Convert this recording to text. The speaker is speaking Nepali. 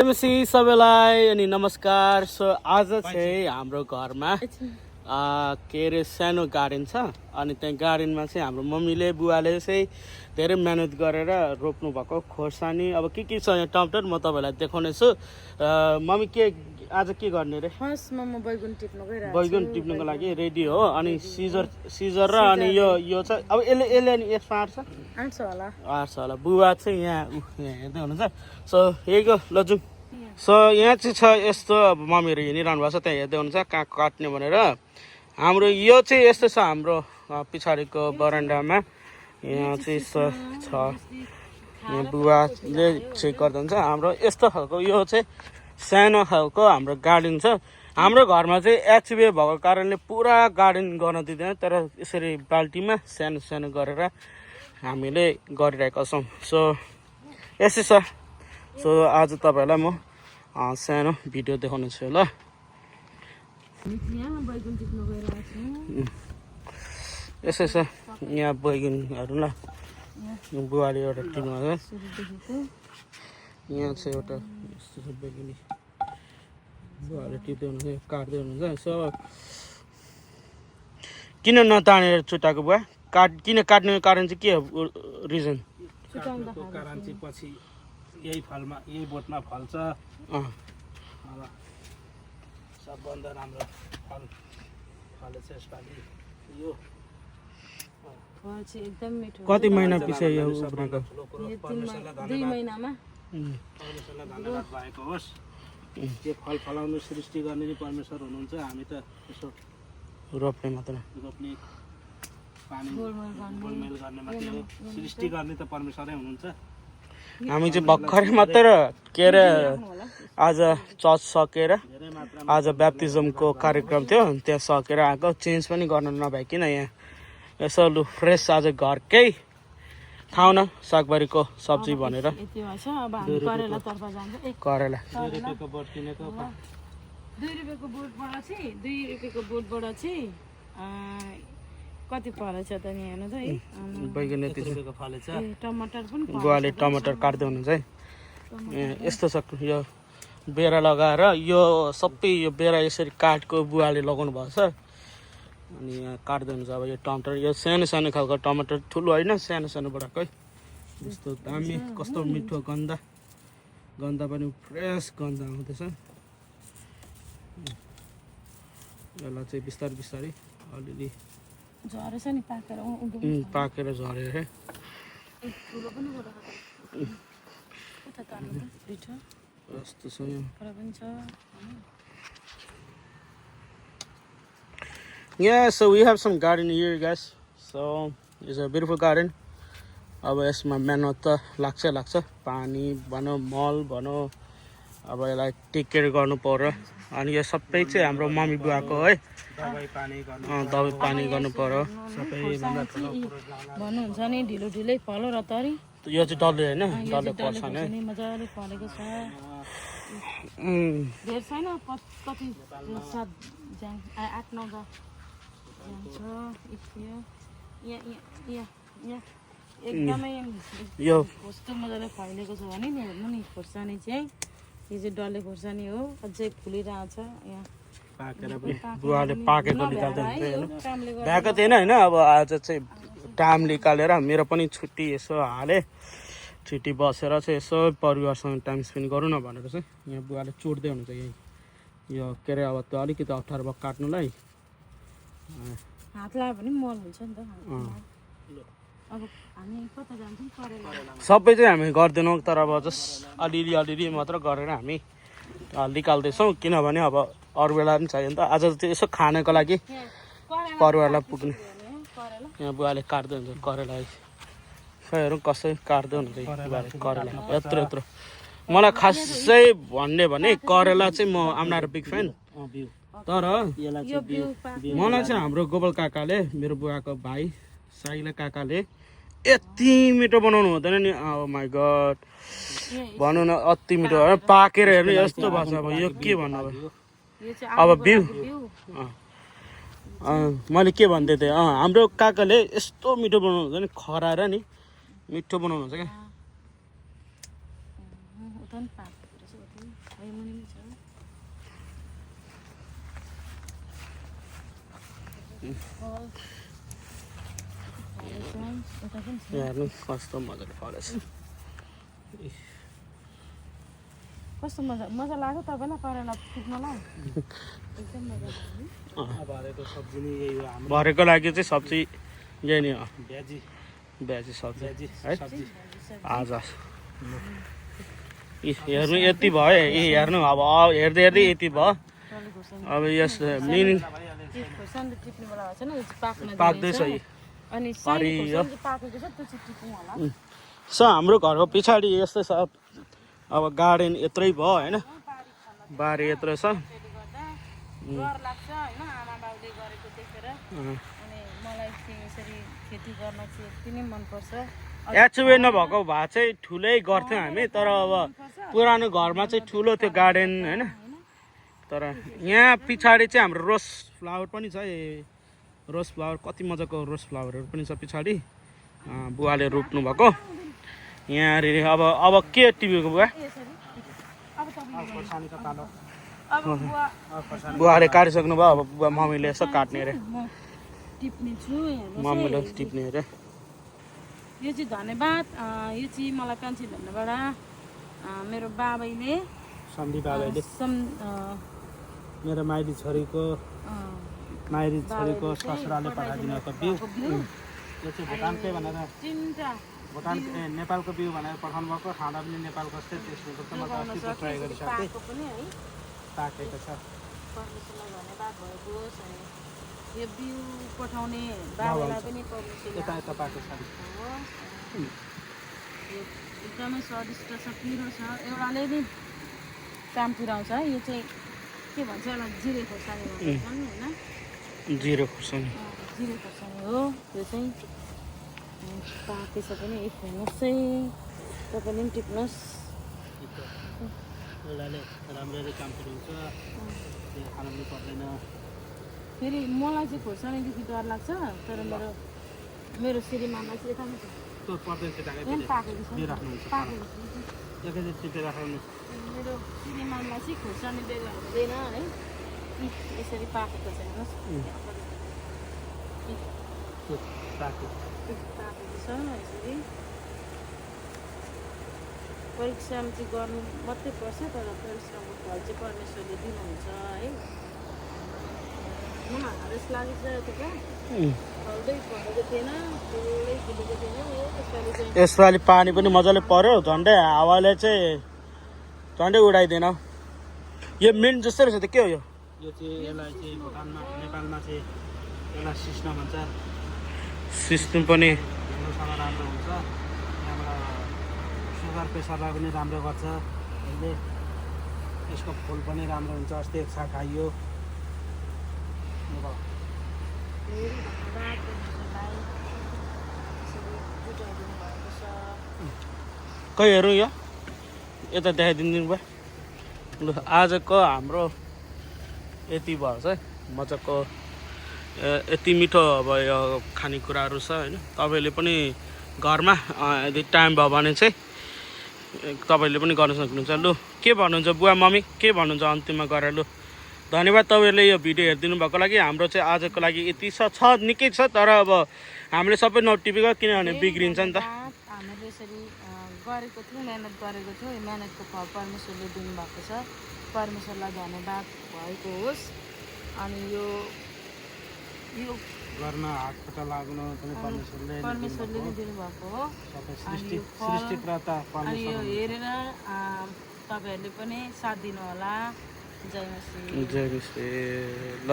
नमस्ते सबैलाई अनि नमस्कार। सो आज चाहिँ हाम्रो घरमा के अरे सानो गार्डन छ अनि त्यहाँ गार्डनमा चाहिँ हाम्रो मम्मीले बुवाले चाहिँ धेरै मेहनत गरेर रोप्नु भएको खोर्सानी अब के छ यहाँ टमाटर म तपाईँलाई देखाउने छु। मम्मी के आज के गर्ने रे? म बैगुन टिप्न गइरहेको छु। बैगुन टिप्नुको लागि रेडी हो अनि सिजर र अनि यो चाहिँ अब यसले अनि यसमा आँट्छ होला बुवा चाहिँ यहाँ हेर्दै हुनुहुन्छ। सो यही go ल जाउँ। सो यहाँ चाहिँ छ यस्तो अब मम्मीहरू हिँडिरहनु भएको छ त्यहाँ हेर्दै हुनुहुन्छ कहाँ काट्ने भनेर। हाम्रो यो चाहिँ यस्तो छ हाम्रो पछाडिको बरन्डामा यहाँ चाहिँ छ यहाँ बुवाले चाहिँ गर्दा हुन्छ। हाम्रो यस्तो खालको यो चाहिँ सानो खालको हाम्रो गार्डन छ। हाम्रो घरमा चाहिँ एचबी भएको कारणले पुरा गार्डन गर्न दिँदैन, तर यसरी बाल्टीमा सानो सानो गरेर हामीले गरिरहेका छौँ। सो यसै छ। सो आज तपाईँहरूलाई म सानो भिडियो देखाउनु छु ल। यसै छ यहाँ बैगुनहरू ल बुवाले एउटा टिप्नु यहाँ चाहिँ एउटा यस्तो छ बैगुनी बुवाले टिप्दै हुनुहुन्छ काट्दै हुनुहुन्छ। सो किन नतानेर छुट्टाएको बुवा किन काट्ने कारण चाहिँ के हो रिजन? कारण चाहिँ पछि यही फलमा यही बोटमा फल्छ। अब सबभन्दा राम्रो फल फलेछ यसपालि यो एकदम मिठो। कति महिना पछि यो उब्रेको? 2 महिनामा परमेश्वरलाई धन्यवाद भएको होस्। त्यो फल फलाउनु सृष्टि गर्ने नि परमेश्वर हुनुहुन्छ। हामी त यसो रोप्ने मात्र रोप्ने पानी गोलमेल गर्ने मात्रै हो। सृष्टि गर्ने त परमेश्वरै हुनुहुन्छ। हामी चाहिँ भर्खरै मात्र के अरे आज चर्च सकेर आज ब्याप्टिजमको कार्यक्रम थियो त्यहाँ सकेर आएको। चेन्ज पनि गर्न नभइकन यहाँ यसो लु फ्रेस आज घरकै खाउन सागबारीको सब्जी भनेर करेला 2 रुपियाँको बोट किनेको 2 रुपियाँको बोटबाट चाहिँ 2 रुपियाँको बोटबाट चाहिँ कति परेछ त नि हेर्नु त है। बैगुन फलेछ। टमाटर पनि बुवाले टमाटर काट्दै हुनुहुन्छ है। यस्तो छ यो बेरा लगाएर यो सबै यो बेरा यसरी काठको बुवाले लगाउनु भएको छ अनि यहाँ काट्दै हुनुहुन्छ। अब यो टमाटर यो सानो सानो खालको टमाटर ठुलो होइन सानो सानो बडाकै यस्तो दामी कस्तो मिठो गन्ध पनि फ्रेस गन्ध आउँदैछ। यसलाई चाहिँ बिस्तारै बिस्तारै अलिअलि झरेछ नि पाकेर झरेर यस्तो छ यो। Yeah, so we have some garden here guys. So it's a beautiful garden. अब यसमा मेहनत त लाग्छ पानी भनौँ मल भनौँ अब यसलाई टेक केयर गर्नु पर्यो अनि यो सबै चाहिँ हाम्रो मम्मी बुवाको है दबाई पानी गर्नु पर्यो। भन्नुहुन्छ नि ढिलो ढिलै फलो र तरी यो चाहिँ डल्ले होइन डल्ले खोर्सानी है मजाले फलेको छ। धेर छैन कति 7 8 9 एकदमै यो कस्तो मजाले फैलेको छ भने नि हेर्नु नि खोर्सानी चाहिँ यो चाहिँ डल्ले खोर्सानी हो अझै फुलिरहेको छ। यहाँ पाकेर बुवाले पाकेको निकाल्दै भ्याएको थिएन होइन। अब आज चाहिँ टाइम निकालेर मेरो पनि छुट्टी यसो हाले छुट्टी बसेर चाहिँ यसो परिवारसँग टाइम स्पेन्ड गरौँ न भनेर चाहिँ यहाँ बुवाले चोड्दै हुनुहुन्छ यही यो के अरे अब त्यो अलिकति अप्ठ्यारो भयो काट्नुलाई हात लगायो भने मल हुन्छ नि त। अब हामी कता जान्छौँ करेला सबै चाहिँ हामी गर्दैनौँ तर अब जस्ट अलिअलि मात्र गरेर हामी निकाल्दैछौँ किनभने अब अरू बेला पनि चाहियो नि त। आज चाहिँ यसो खानको लागि परिवारलाई पुग्ने यहाँ बुवाले काट्दै हुन्छ करेला हेरौँ कसै काट्दै हुनुहुन्छ करेला यत्रो मलाई खासै भन्ने भने करेला चाहिँ म आम नट अ बिग फ्यान तर मलाई चाहिँ हाम्रो गोपाल काकाले मेरो बुवाको भाइ साइला काकाले यति मिठो बनाउनु हुँदैन नि। ओ माई गड भनौँ न अति मिठो पाकेर हेर्नु यस्तो भएको छ। अब यो के भन्नु अब बिउ मैले के भन्दै थिएँ हाम्रो काकाले यस्तो मिठो बनाउनु हुन्छ नि खराएर नि मिठो बनाउनुहुन्छ क्या। फल फलेछ, यता पनि छ। हेर्नु कस्तो मजाले फलेछ। कस्तो मजा लाग्यो तपाईँलाई करेला टिप्नलाई? एकदम मजा लाग्यो। भरेको सब्जी नै यही हो हाम्रो भरेको लागि चाहिँ सब्जी यही नै हो, भ्याजी भ्याजी सब्जी भ्याजी है। सब्जी आज हेर्नु यति भयो, हेर्नु अब हेर्दै हेर्दै यति भयो। डल्ले खोर्सानी अब यस मिनिङ खोर्सानी टिप्ने बेला भएको छैन, यो चाहिँ पाक्न पाक्दैछ दिँदैछ। यी। अनि सानो खोर्सानी चाहिँ पाकेको छ, त्यो चाहिँ टिप्नु होला। हाम्रो घरको पछाडि यस्तै छ। अब गार्डन यत्रै भयो होइन, बारी यत्रो छ। त्यसले गर्दा डर लाग्छ होइन, आमा बाउले गरेको देखेर। अनि मलाई चाहिँ यसरी खेती गर्न चाहिँ यति नै मनपर्छ। एचुवे नभएको भए चाहिँ ठुलै गर्थ्यौँ हामी, तर अब पुरानो घरमा चाहिँ ठुलो थियो गार्डन होइन। तर यहाँ पछाडि चाहिँ हाम्रो रोज फ्लावर पनि छ। रोज फ्लावर कति मजाको रोज फ्लावरहरू पनि छ पछाडि, बुवाले रोप्नु भएको। यहाँनिर अब के टिपेको बुवा? खोर्सानीको पालो अब बुवा बुवाले काटिसक्नु भयो, अब बुवा मम्मीले यसो काट्ने अरे, म टिप्ने छु। हेर्नुहोस् मम्मीले है, टिप्ने अरे। यो चाहिँ धन्यवाद। यो चाहिँ मलाई पेन्सिलहरूबाट मेरो बाबैले सन्दी बाबाले मेरो माइली छोरीको ससुराले पठाइदिनु भएको बिउ। यो चाहिँ भुटानकै भनेर तिनवटा भुटान नेपालको बिउ भनेर पठाउनु भएको, खाँदा पनि नेपालको जस्तै टेस्ट हुन्छ। म त अस्ति ट्राई गरिसकेँ, पाएको पनि है। पाकेको छ। परमेश्वरलाई धन्यवाद भएको होस्। अनि यो बिउ पठाउने बाबालाई पनि परमेश्वरले यता यता पाएको छ। यो एकदमै स्वादिष्ट छ, पिरो छ, एउटाले नि काम पुऱ्याउँछ है। यो चाहिँ के भन्छ यसलाई, जिरे खोर्सानी भन्छन् होइन। जिरो खोर्सानी, जिरे खोर्सानी हो त्यो चाहिँ। पाकेछ पनि एक हेर्नुहोस् है, तपाईँले पनि टिप्नुहोस्। एउटाले राम्ररी काम पुऱ्याउँछ, त्यो खानु पनि पर्दैन। फेरि मलाई चाहिँ खोर्सानीदेखि डर लाग्छ, तर मेरो श्रीमानलाई चाहिँ यता पनि छ। त्यो पर्दैन, त्यो एकदम पाकेको छ, बिउ राख्नुहुन्छ पाकेको छ। एकैचोटि टिपेर राख्नु। मेरो श्रीमानलाई चाहिँ खोर्सानी बेला हुँदैन है। यसरी पाकेको छ हेर्नुहोस्, त्यो पाक्यो। पाकेको छ यसरी। परिश्रम चाहिँ गर्नु मात्रै पर्छ, तर परिश्रमको फल चाहिँ परमेश्वरले दिनुहुन्छ है। हारेस लागिसकेको छ, फल्दै फलेको थिएन, फुल्दै फुलेको थिएन। यसपालि चाहिँ यसपालि पानी पनि मजाले पर्यो, झन्डै हावाले चाहिँ झन्डै उडाइदिएन। यो मिन्ट जस्तै रहेछ त, के हो यो? यो चाहिँ यसलाई चाहिँ भुटानमा नेपालमा चाहिँ यसलाई सिस्नो भन्छ। सिस्टम पनि हेर्नुसँग राम्रो हुन्छ। यहाँबाट सुगर प्रेसरलाई पनि राम्रो गर्छ यसले। यसको फुल पनि राम्रो हुन्छ। अस्ति एक साथ खाइयो। धेरै धन्यवाद परमेश्वरलाई, यसरी जुटाइदिनु भएको छ। खै हेरौँ यो यता देखाइदिनु भयो। लु आजको हाम्रो यति भयो है, मजाको यति मिठो अब यो खानेकुराहरू छ होइन। तपाईँले पनि घरमा यदि टाइम भयो भने चाहिँ तपाईँले पनि गर्न सक्नुहुन्छ। लु के भन्नुहुन्छ बुवा मम्मी, के भन्नुहुन्छ अन्तिममा गरेर? लु धन्यवाद तपाईँहरूले यो भिडियो हेरिदिनु भएको लागि। हाम्रो चाहिँ आजको लागि यति छ निकै छ, तर अब हामीले सबै नोटिफिकेसन किनभने बिग्रिन्छ नि त। हामीले यसरी गरेको थियौँ, मेहनत गरेको थियौँ, यो मेहनतको फल परमेश्वरले दिनुभएको छ। परमेश्वरलाई धन्यवाद भएको होस्। अनि यो गर्न हातखुट्टा लाग्नु पनि परमेश्वरले नै दिनुभएको हो। सबै सृष्टिकर्ता अनि परमेश्वर यो हेरेर तपाईँहरूले पनि साथ दिनु होला। जय मसीह। जय मसीह। ल